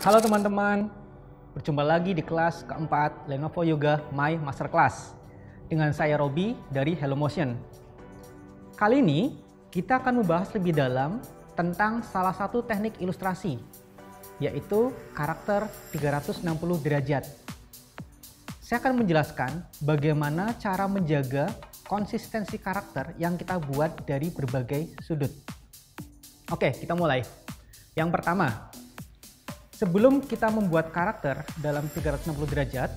Halo teman-teman, berjumpa lagi di kelas keempat Lenovo Yoga My Masterclass dengan saya Robi dari HelloMotion. Kali ini kita akan membahas lebih dalam tentang salah satu teknik ilustrasi, yaitu karakter 360 derajat. Saya akan menjelaskan bagaimana cara menjaga konsistensi karakter yang kita buat dari berbagai sudut. Oke, kita mulai. Yang pertama, sebelum kita membuat karakter dalam 360 derajat,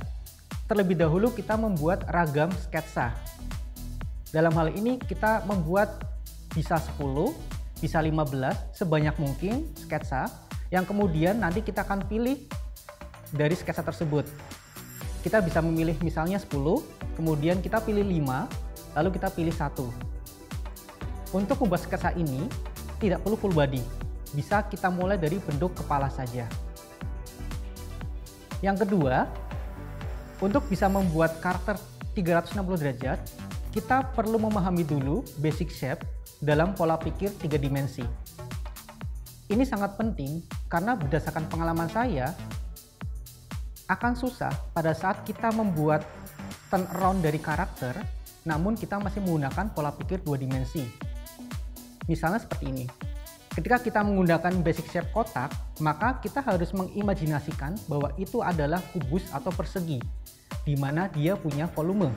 terlebih dahulu kita membuat ragam sketsa. Dalam hal ini kita membuat bisa 10, bisa 15, sebanyak mungkin sketsa yang kemudian nanti kita akan pilih dari sketsa tersebut. Kita bisa memilih misalnya 10, kemudian kita pilih 5, lalu kita pilih 1. Untuk membuat sketsa ini tidak perlu full body, bisa kita mulai dari bentuk kepala saja. Yang kedua, untuk bisa membuat karakter 360 derajat, kita perlu memahami dulu basic shape dalam pola pikir 3 dimensi. Ini sangat penting karena berdasarkan pengalaman saya, akan susah pada saat kita membuat turn around dari karakter, namun kita masih menggunakan pola pikir 2 dimensi. Misalnya seperti ini. Ketika kita menggunakan basic shape kotak, maka kita harus mengimajinasikan bahwa itu adalah kubus atau persegi, di mana dia punya volume.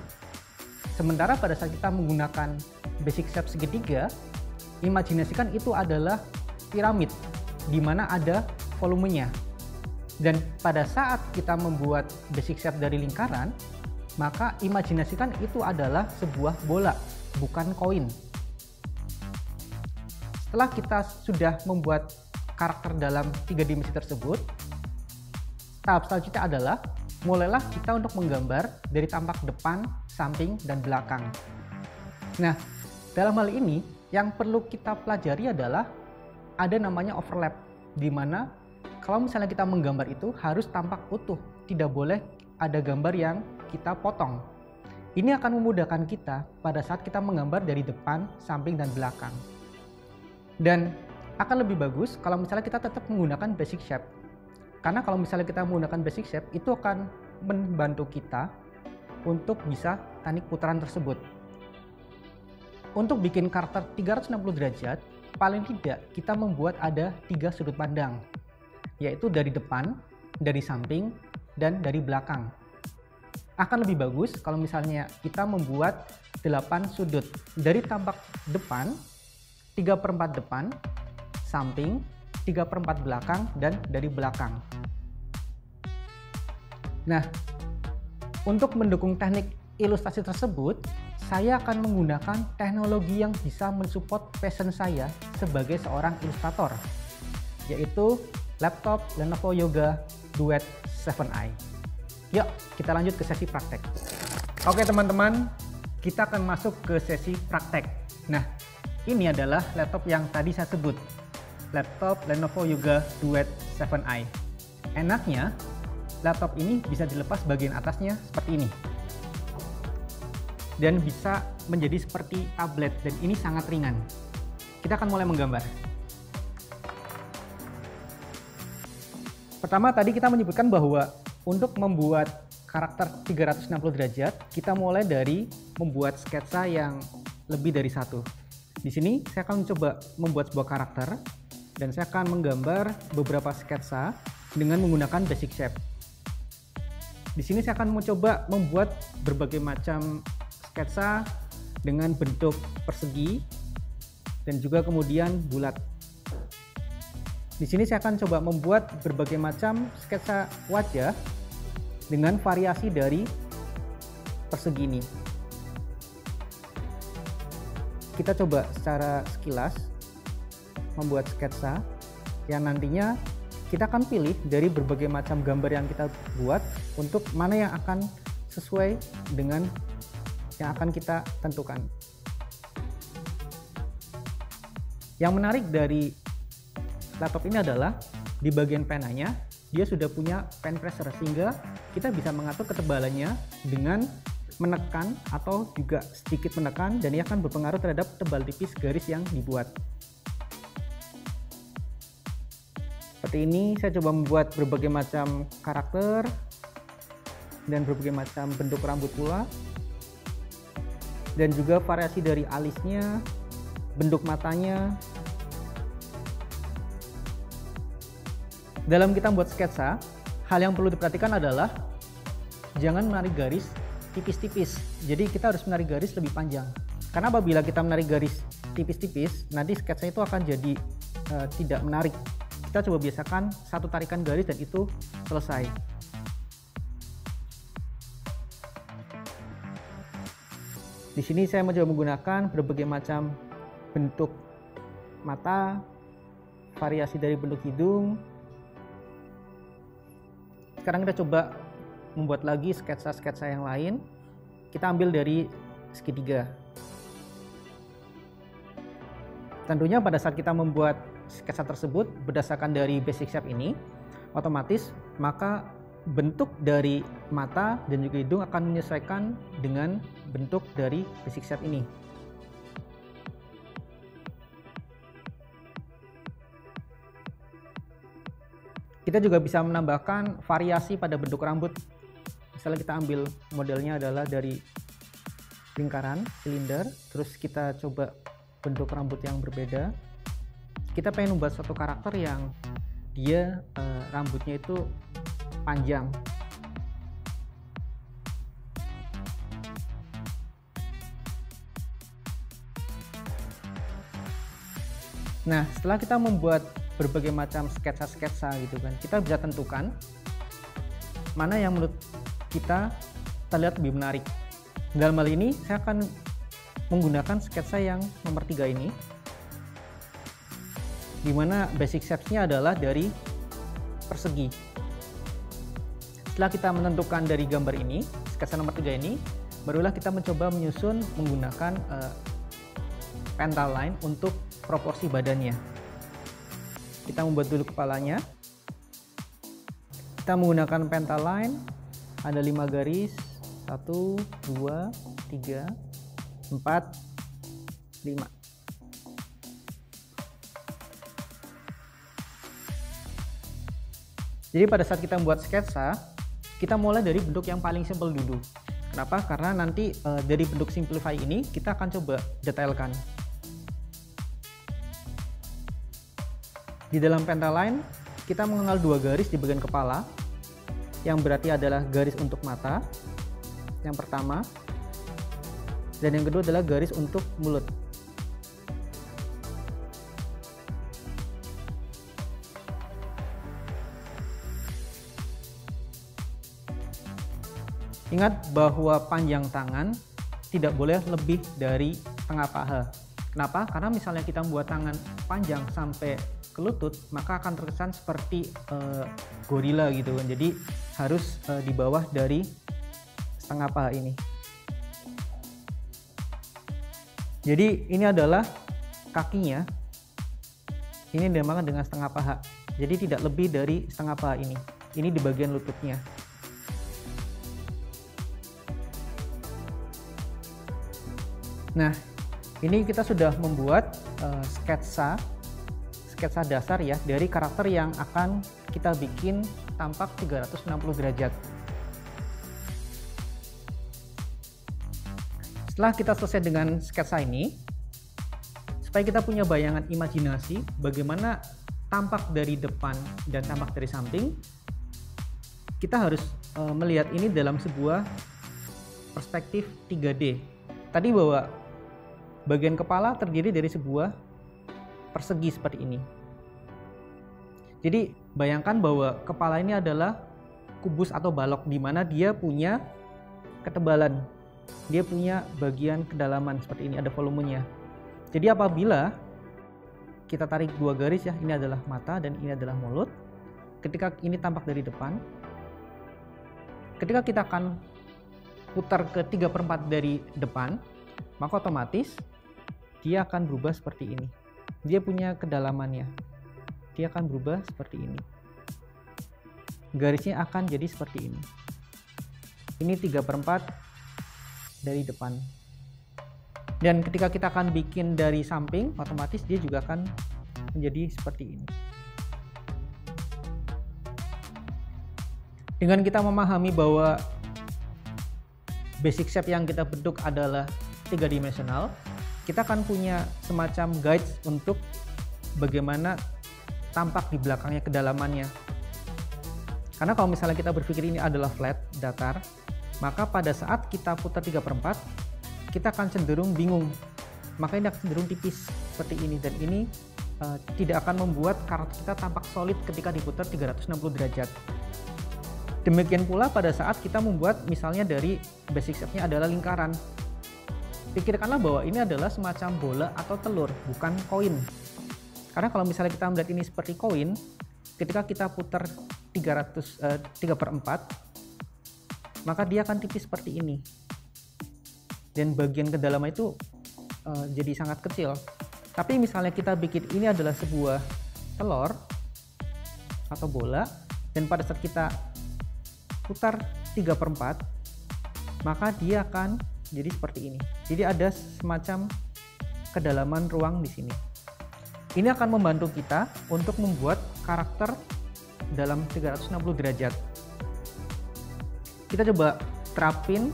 Sementara pada saat kita menggunakan basic shape segitiga, imajinasikan itu adalah piramid, di mana ada volumenya. Dan pada saat kita membuat basic shape dari lingkaran, maka imajinasikan itu adalah sebuah bola, bukan koin. Setelah kita sudah membuat karakter dalam 3 dimensi tersebut, tahap selanjutnya adalah mulailah kita untuk menggambar dari tampak depan, samping, dan belakang. Nah, dalam hal ini yang perlu kita pelajari adalah ada namanya overlap, di mana kalau misalnya kita menggambar itu harus tampak utuh, tidak boleh ada gambar yang kita potong. Ini akan memudahkan kita pada saat kita menggambar dari depan, samping, dan belakang. Dan akan lebih bagus kalau misalnya kita tetap menggunakan basic shape. Karena kalau misalnya kita menggunakan basic shape, itu akan membantu kita untuk bisa teknik putaran tersebut. Untuk bikin karakter 360 derajat, paling tidak kita membuat ada 3 sudut pandang, yaitu dari depan, dari samping, dan dari belakang. Akan lebih bagus kalau misalnya kita membuat 8 sudut dari tampak depan, 3/4 depan, samping, 3/4 belakang, dan dari belakang. Nah, untuk mendukung teknik ilustrasi tersebut, saya akan menggunakan teknologi yang bisa mensupport passion saya sebagai seorang ilustrator, yaitu laptop Lenovo Yoga Duet 7i. Yuk, kita lanjut ke sesi praktek. Oke teman-teman, kita akan masuk ke sesi praktek. Nah, ini adalah laptop yang tadi saya sebut, laptop Lenovo Yoga Duet 7i. Enaknya, laptop ini bisa dilepas bagian atasnya seperti ini. Dan bisa menjadi seperti tablet, dan ini sangat ringan. Kita akan mulai menggambar. Pertama tadi kita menyebutkan bahwa untuk membuat karakter 360 derajat, kita mulai dari membuat sketsa yang lebih dari 1. Di sini saya akan mencoba membuat sebuah karakter dan saya akan menggambar beberapa sketsa dengan menggunakan basic shape. Di sini saya akan mencoba membuat berbagai macam sketsa dengan bentuk persegi dan juga kemudian bulat. Di sini saya akan coba membuat berbagai macam sketsa wajah dengan variasi dari persegi ini. Kita coba secara sekilas membuat sketsa yang nantinya kita akan pilih dari berbagai macam gambar yang kita buat untuk mana yang akan sesuai dengan yang akan kita tentukan. Yang menarik dari laptop ini adalah di bagian penanya dia sudah punya pen pressure, sehingga kita bisa mengatur ketebalannya dengan menekan atau juga sedikit menekan, dan ia akan berpengaruh terhadap tebal tipis garis yang dibuat. Seperti ini, saya coba membuat berbagai macam karakter dan berbagai macam bentuk rambut pula, dan juga variasi dari alisnya, bentuk matanya. Dalam kita membuat sketsa, hal yang perlu diperhatikan adalah jangan menarik garis tipis-tipis. Jadi kita harus menarik garis lebih panjang. Karena apabila kita menarik garis tipis-tipis, nanti sketsa itu akan jadi tidak menarik. Kita coba biasakan satu tarikan garis dan itu selesai. Di sini saya mencoba menggunakan berbagai macam bentuk mata, variasi dari bentuk hidung. Sekarang kita coba membuat lagi sketsa-sketsa yang lain. Kita ambil dari segitiga. Tentunya pada saat kita membuat sketsa tersebut berdasarkan dari basic shape ini, otomatis maka bentuk dari mata dan juga hidung akan menyesuaikan dengan bentuk dari basic shape ini. Kita juga bisa menambahkan variasi pada bentuk rambut. Misalnya kita ambil modelnya adalah dari lingkaran, silinder, terus kita coba bentuk rambut yang berbeda. Kita pengen membuat suatu karakter yang dia rambutnya itu panjang. Nah, setelah kita membuat berbagai macam sketsa-sketsa gitu kan, kita bisa tentukan mana yang menurut kita terlihat lebih menarik. Dalam hal ini saya akan menggunakan sketsa yang nomor 3 ini, di mana basic shapes-nya adalah dari persegi. Setelah kita menentukan dari gambar ini, sketsa nomor 3 ini, barulah kita mencoba menyusun menggunakan pentaline untuk proporsi badannya. Kita membuat dulu kepalanya. Kita menggunakan pentaline, ada 5 garis, 1, 2, 3, 4, 5. Jadi pada saat kita membuat sketsa, kita mulai dari bentuk yang paling simple dulu. Kenapa? Karena nanti dari bentuk simplify ini kita akan coba detailkan. Di dalam pentaline, kita mengenal 2 garis di bagian kepala, yang berarti adalah garis untuk mata, yang pertama, dan yang kedua adalah garis untuk mulut. Ingat bahwa panjang tangan tidak boleh lebih dari setengah paha. Kenapa? Karena misalnya kita membuat tangan panjang sampai ke lutut, maka akan terkesan seperti gorila gitu kan. Jadi harus di bawah dari setengah paha ini. Jadi ini adalah kakinya. Ini dinamakan dengan setengah paha. Jadi tidak lebih dari setengah paha ini. Ini di bagian lututnya. Nah, ini kita sudah membuat sketsa dasar ya dari karakter yang akan kita bikin tampak 360 derajat. Setelah kita selesai dengan sketsa ini, supaya kita punya bayangan imajinasi bagaimana tampak dari depan dan tampak dari samping, kita harus melihat ini dalam sebuah perspektif 3D. Tadi bahwa bagian kepala terdiri dari sebuah persegi seperti ini. Jadi bayangkan bahwa kepala ini adalah kubus atau balok, di mana dia punya ketebalan, dia punya bagian kedalaman seperti ini, ada volumenya. Jadi apabila kita tarik 2 garis ya, ini adalah mata dan ini adalah mulut. Ketika ini tampak dari depan, ketika kita akan putar ke 3/4 dari depan, maka otomatis dia akan berubah seperti ini. Dia punya kedalamannya. Dia akan berubah seperti ini. Garisnya akan jadi seperti ini. Ini 3/4 dari depan. Dan ketika kita akan bikin dari samping, otomatis dia juga akan menjadi seperti ini. Dengan kita memahami bahwa basic shape yang kita bentuk adalah 3 dimensional, kita akan punya semacam guides untuk bagaimana tampak di belakangnya, kedalamannya. Karena kalau misalnya kita berpikir ini adalah flat, datar, maka pada saat kita putar 3/4, kita akan cenderung bingung. Maka ini akan cenderung tipis seperti ini, dan ini tidak akan membuat karakter kita tampak solid ketika diputar 360 derajat. Demikian pula pada saat kita membuat misalnya dari basic shape-nya adalah lingkaran. Pikirkanlah bahwa ini adalah semacam bola atau telur, bukan koin. Karena kalau misalnya kita melihat ini seperti koin, ketika kita putar 3/4, maka dia akan tipis seperti ini. Dan bagian kedalaman itu jadi sangat kecil. Tapi misalnya kita bikin ini adalah sebuah telur atau bola, dan pada saat kita putar 3/4, maka dia akan jadi seperti ini. Jadi ada semacam kedalaman ruang di sini. Ini akan membantu kita untuk membuat karakter dalam 360 derajat. Kita coba terapin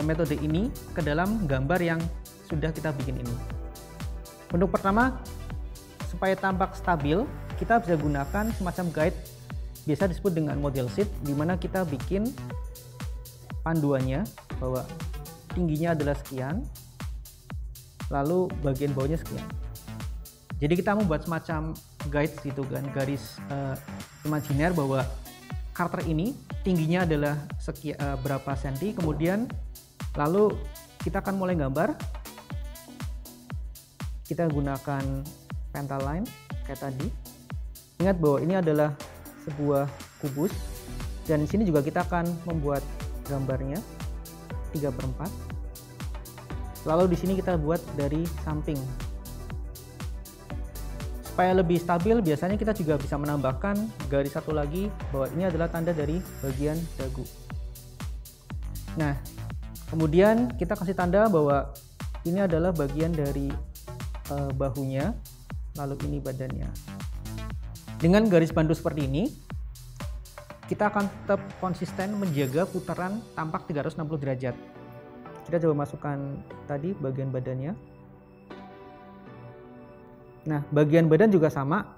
metode ini ke dalam gambar yang sudah kita bikin ini. Untuk pertama, supaya tampak stabil, kita bisa gunakan semacam guide, biasa disebut dengan model sheet, di mana kita bikin panduannya bahwa tingginya adalah sekian, lalu bagian bawahnya sekian. Jadi kita membuat semacam guide gitu kan, garis imajiner bahwa karakter ini tingginya adalah sekian, berapa senti, kemudian lalu kita akan mulai gambar. Kita gunakan pencil line kayak tadi. Ingat bahwa ini adalah sebuah kubus, dan di sini juga kita akan membuat gambarnya 3/4. Lalu di sini kita buat dari samping. Supaya lebih stabil, biasanya kita juga bisa menambahkan garis satu lagi bahwa ini adalah tanda dari bagian dagu. Nah, kemudian kita kasih tanda bahwa ini adalah bagian dari bahunya, lalu ini badannya. Dengan garis bantu seperti ini, kita akan tetap konsisten menjaga putaran tampak 360 derajat. Kita coba masukkan tadi bagian badannya. Nah, bagian badan juga sama.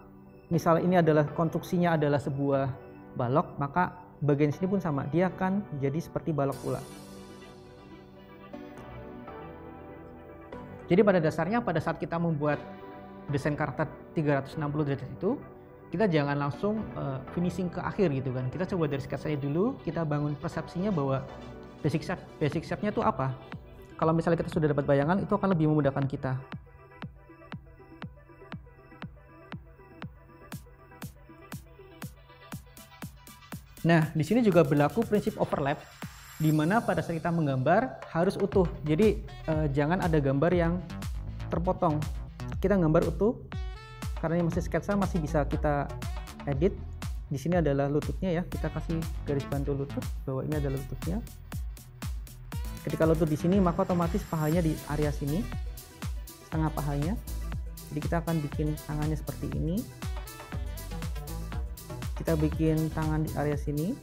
Misal ini adalah konstruksinya adalah sebuah balok, maka bagian sini pun sama. Dia akan jadi seperti balok pula. Jadi pada dasarnya pada saat kita membuat desain karakter 360 derajat itu, kita jangan langsung finishing ke akhir gitu kan. Kita coba dari sketsanya dulu, kita bangun persepsinya bahwa basic shape-nya itu apa. Kalau misalnya kita sudah dapat bayangan, itu akan lebih memudahkan kita. Nah, di sini juga berlaku prinsip overlap, di mana pada saat kita menggambar harus utuh. Jadi jangan ada gambar yang terpotong. Kita gambar utuh, karena ini masih sketsa, masih bisa kita edit. Di sini adalah lututnya ya, kita kasih garis bantu lutut bahwa ini adalah lututnya. Ketika lutut di sini, maka otomatis pahanya di area sini, setengah pahanya. Jadi kita akan bikin tangannya seperti ini. Kita bikin tangan di area sini.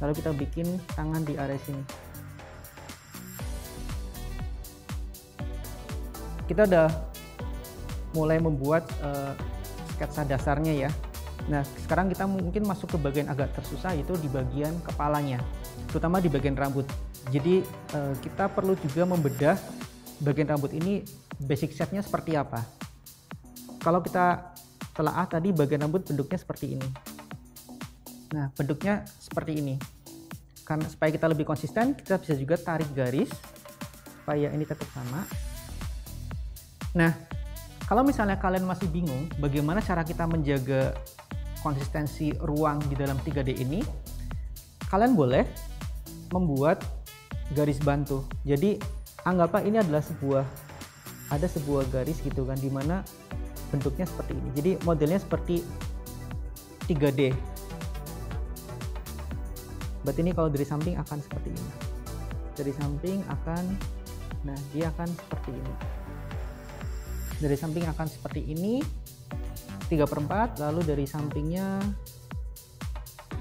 Lalu kita bikin tangan di area sini. Kita udah mulai membuat sketsa dasarnya ya. Nah, sekarang kita mungkin masuk ke bagian agak tersusah, yaitu di bagian kepalanya, terutama di bagian rambut. Jadi kita perlu juga membedah bagian rambut ini basic shape-nya seperti apa. Kalau kita telaah tadi, bagian rambut bentuknya seperti ini. Nah, bentuknya seperti ini. Karena supaya kita lebih konsisten, kita bisa juga tarik garis supaya ini tetap sama. Nah, kalau misalnya kalian masih bingung bagaimana cara kita menjaga konsistensi ruang di dalam 3D ini, kalian boleh membuat garis bantu. Jadi anggaplah ini adalah ada sebuah garis gitu kan, dimana bentuknya seperti ini. Jadi modelnya seperti 3D. Berarti ini kalau dari samping akan seperti ini. Dari samping akan, nah dia akan seperti ini. Dari samping akan seperti ini, 3/4, lalu dari sampingnya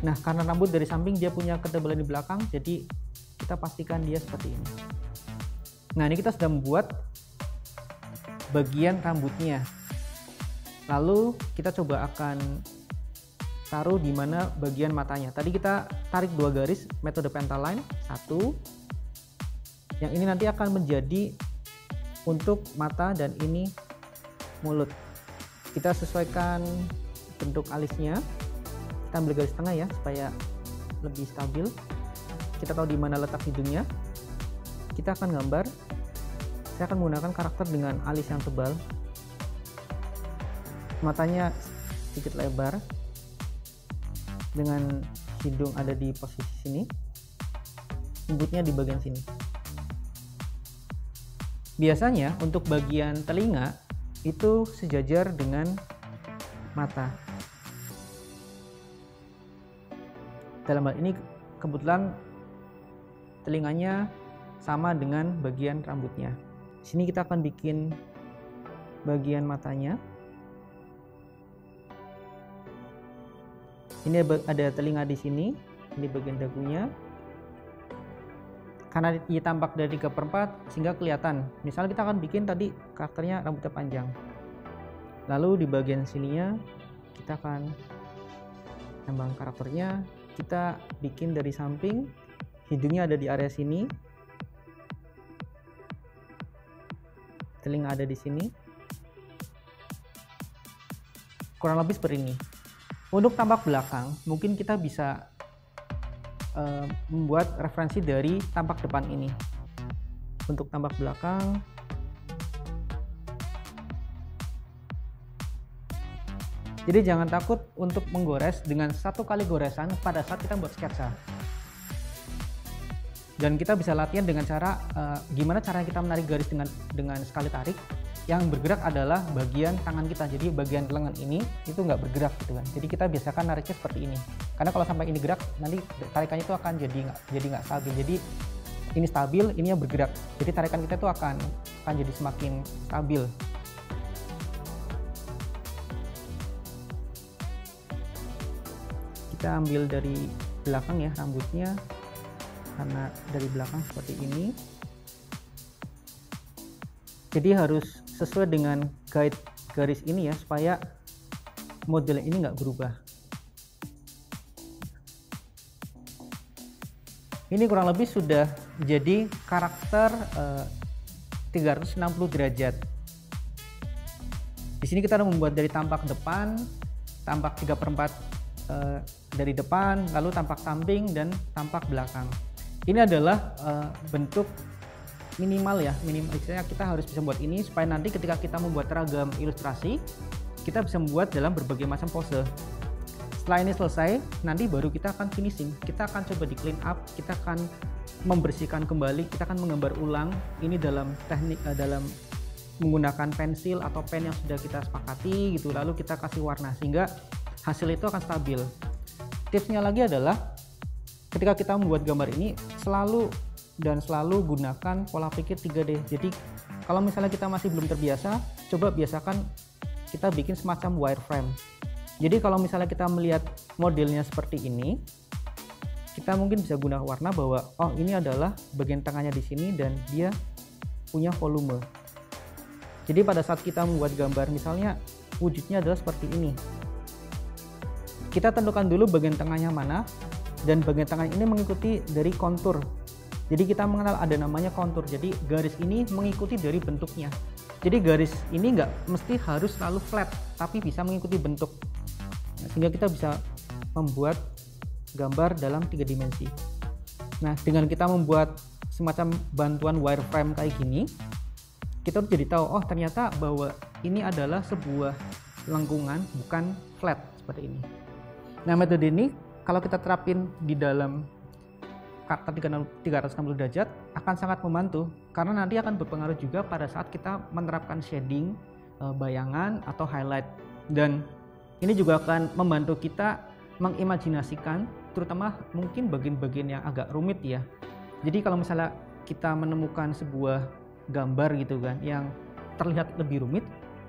Nah, karena rambut dari samping dia punya ketebalan di belakang, jadi kita pastikan dia seperti ini. Nah, ini kita sudah membuat bagian rambutnya. Lalu kita coba akan taruh di mana bagian matanya. Tadi kita tarik 2 garis metode pentaline, 1. Yang ini nanti akan menjadi untuk mata dan ini mulut. Kita sesuaikan bentuk alisnya. Kita ambil garis tengah ya supaya lebih stabil. Kita tahu di mana letak hidungnya. Kita akan gambar. Saya akan menggunakan karakter dengan alis yang tebal. Matanya sedikit lebar. Dengan hidung ada di posisi sini. Rambutnya di bagian sini. Biasanya untuk bagian telinga itu sejajar dengan mata. Dalam hal ini kebetulan telinganya sama dengan bagian rambutnya. Di sini kita akan bikin bagian matanya. Ini ada telinga di sini, ini bagian dagunya. Karena dia tampak dari 3/4 sehingga kelihatan. Misalnya kita akan bikin tadi karakternya rambutnya panjang. Lalu di bagian sininya kita akan nambah karakternya. Kita bikin dari samping, hidungnya ada di area sini, telinga ada di sini, kurang lebih seperti ini. Untuk tampak belakang, mungkin kita bisa membuat referensi dari tampak depan ini. Untuk tampak belakang, jadi jangan takut untuk menggores dengan 1 kali goresan pada saat kita buat sketsa. Dan kita bisa latihan dengan cara gimana caranya kita menarik garis dengan sekali tarik. Yang bergerak adalah bagian tangan kita. Jadi bagian lengan ini itu nggak bergerak gitu kan. Jadi kita biasakan nariknya seperti ini. Karena kalau sampai ini gerak, nanti tarikannya itu akan jadi nggak stabil. Jadi ini stabil, ini yang bergerak. Jadi tarikan kita itu akan jadi semakin stabil. Kita ambil dari belakang ya rambutnya, karena dari belakang seperti ini. Jadi harus sesuai dengan guide garis ini ya, supaya model ini nggak berubah. Ini kurang lebih sudah jadi karakter 360 derajat. Di sini kita membuat dari tampak depan, tampak 3/4 dari depan, lalu tampak samping dan tampak belakang. Ini adalah bentuk minimal ya, misalnya kita harus bisa membuat ini supaya nanti ketika kita membuat ragam ilustrasi, kita bisa membuat dalam berbagai macam pose. Setelah ini selesai, nanti baru kita akan finishing. Kita akan coba di clean up, kita akan membersihkan kembali, kita akan menggambar ulang ini dalam teknik dalam menggunakan pensil atau pen yang sudah kita sepakati gitu, lalu kita kasih warna sehingga hasil itu akan stabil. Tipsnya lagi adalah ketika kita membuat gambar ini selalu gunakan pola pikir 3D. Jadi kalau misalnya kita masih belum terbiasa, coba biasakan kita bikin semacam wireframe. Jadi kalau misalnya kita melihat modelnya seperti ini, kita mungkin bisa gunakan warna bahwa oh ini adalah bagian tangannya di sini dan dia punya volume. Jadi pada saat kita membuat gambar misalnya wujudnya adalah seperti ini. Kita tentukan dulu bagian tengahnya mana, dan bagian tangan ini mengikuti dari kontur. Jadi kita mengenal ada namanya kontur. Jadi garis ini mengikuti dari bentuknya. Jadi garis ini nggak mesti harus selalu flat, tapi bisa mengikuti bentuk. Nah, sehingga kita bisa membuat gambar dalam 3 dimensi. Nah, dengan kita membuat semacam bantuan wireframe kayak gini, kita jadi tahu, oh ternyata bahwa ini adalah sebuah lengkungan, bukan flat seperti ini. Nah, metode ini kalau kita terapin di dalam karakter 360 derajat akan sangat membantu, karena nanti akan berpengaruh juga pada saat kita menerapkan shading, bayangan atau highlight. Dan ini juga akan membantu kita mengimajinasikan, terutama mungkin bagian-bagian yang agak rumit ya. Jadi kalau misalnya kita menemukan sebuah gambar gitu kan yang terlihat lebih rumit,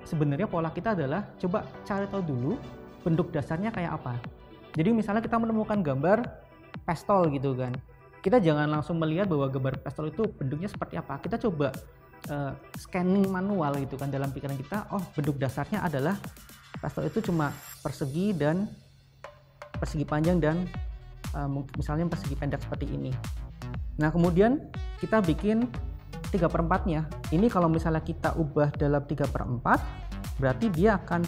sebenarnya pola kita adalah coba cari tahu dulu bentuk dasarnya kayak apa. Jadi misalnya kita menemukan gambar pestol gitu kan, kita jangan langsung melihat bahwa gambar pestol itu bentuknya seperti apa. Kita coba scanning manual gitu kan dalam pikiran kita, oh bentuk dasarnya adalah pestol itu cuma persegi dan persegi panjang dan misalnya persegi pendek seperti ini. Nah kemudian kita bikin 3/4-nya. Ini kalau misalnya kita ubah dalam 3/4, berarti dia akan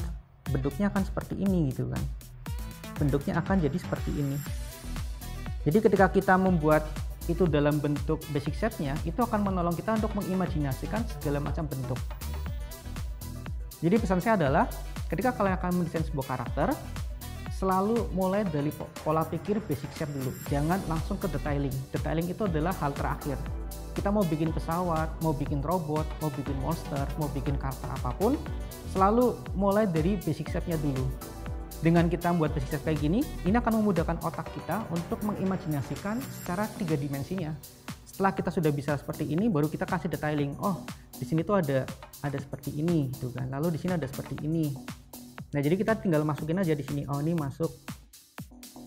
bentuknya akan seperti ini gitu kan. Bentuknya akan jadi seperti ini. Jadi ketika kita membuat itu dalam bentuk basic shape-nya, itu akan menolong kita untuk mengimajinasikan segala macam bentuk. Jadi pesan saya adalah, ketika kalian akan mendesain sebuah karakter, selalu mulai dari pola pikir basic shape dulu. Jangan langsung ke detailing. Detailing itu adalah hal terakhir. Kita mau bikin pesawat, mau bikin robot, mau bikin monster, mau bikin karakter apapun, selalu mulai dari basic shape-nya dulu. Dengan kita membuat basic shape kayak gini, ini akan memudahkan otak kita untuk mengimajinasikan secara 3 dimensinya. Setelah kita sudah bisa seperti ini, baru kita kasih detailing. Oh, di sini tuh ada seperti ini, gitu kan. Lalu di sini ada seperti ini. Nah, jadi kita tinggal masukin aja di sini. Oh, ini masuk.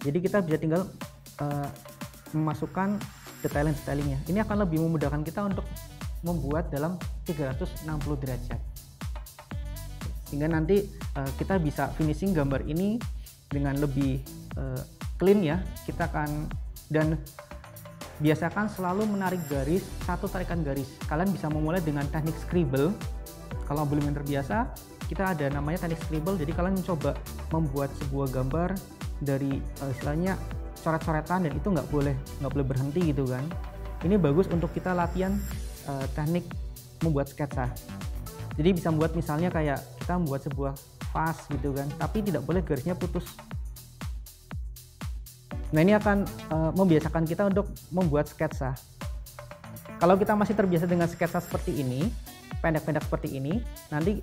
Jadi kita bisa tinggal memasukkan detailing-detailingnya. Ini akan lebih memudahkan kita untuk membuat dalam 360 derajat. Sehingga nanti kita bisa finishing gambar ini dengan lebih clean ya. Kita akan, dan biasakan selalu menarik garis, satu tarikan garis. Kalian bisa memulai dengan teknik scribble. Kalau belum yang terbiasa, kita ada namanya teknik scribble. Jadi kalian mencoba membuat sebuah gambar dari istilahnya coret-coretan, dan itu nggak boleh berhenti gitu kan. Ini bagus untuk kita latihan teknik membuat sketsa. Jadi bisa membuat misalnya kayak kita membuat sebuah vas gitu kan, tapi tidak boleh garisnya putus. Nah ini akan membiasakan kita untuk membuat sketsa. Kalau kita masih terbiasa dengan sketsa seperti ini, pendek-pendek seperti ini, nanti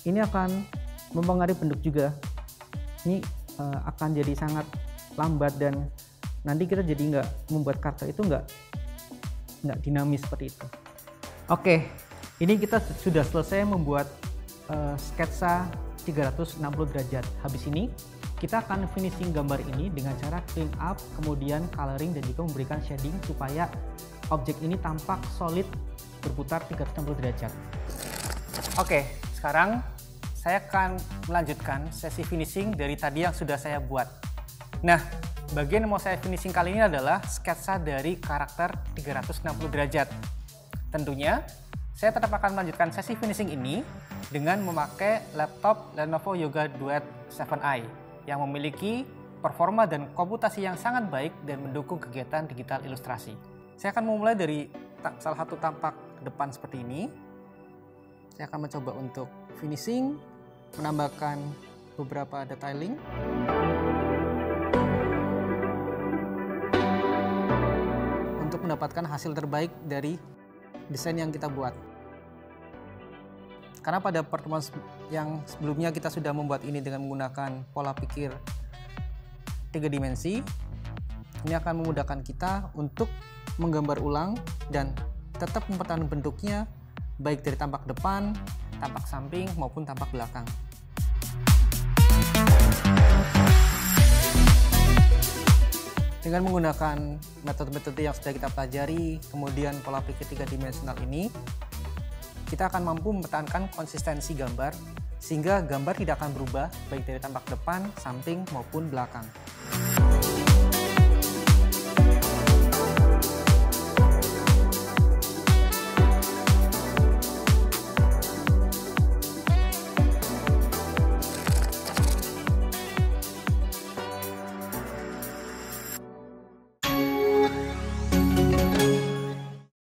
ini akan mempengaruhi bentuk juga. Ini akan jadi sangat lambat, dan nanti kita jadi nggak membuat karakter itu nggak dinamis seperti itu. Oke, ini kita sudah selesai membuat sketsa 360 derajat. Habis ini kita akan finishing gambar ini dengan cara clean up, kemudian coloring, dan juga memberikan shading supaya objek ini tampak solid berputar 360 derajat. Oke, sekarang saya akan melanjutkan sesi finishing dari tadi yang sudah saya buat. Nah, bagian yang mau saya finishing kali ini adalah sketsa dari karakter 360 derajat. Tentunya, saya tetap akan melanjutkan sesi finishing ini dengan memakai laptop Lenovo Yoga Duet 7i yang memiliki performa dan komputasi yang sangat baik dan mendukung kegiatan digital ilustrasi. Saya akan memulai dari salah satu tampak depan seperti ini. Saya akan mencoba untuk finishing, menambahkan beberapa detailing. Untuk mendapatkan hasil terbaik dari desain yang kita buat. Karena pada pertemuan yang sebelumnya kita sudah membuat ini dengan menggunakan pola pikir 3 dimensi, ini akan memudahkan kita untuk menggambar ulang dan tetap mempertahankan bentuknya baik dari tampak depan, tampak samping maupun tampak belakang. Dengan menggunakan metode-metode yang sudah kita pelajari, kemudian pola pikir 3 dimensional ini, kita akan mampu mempertahankan konsistensi gambar sehingga gambar tidak akan berubah baik dari tampak depan, samping maupun belakang.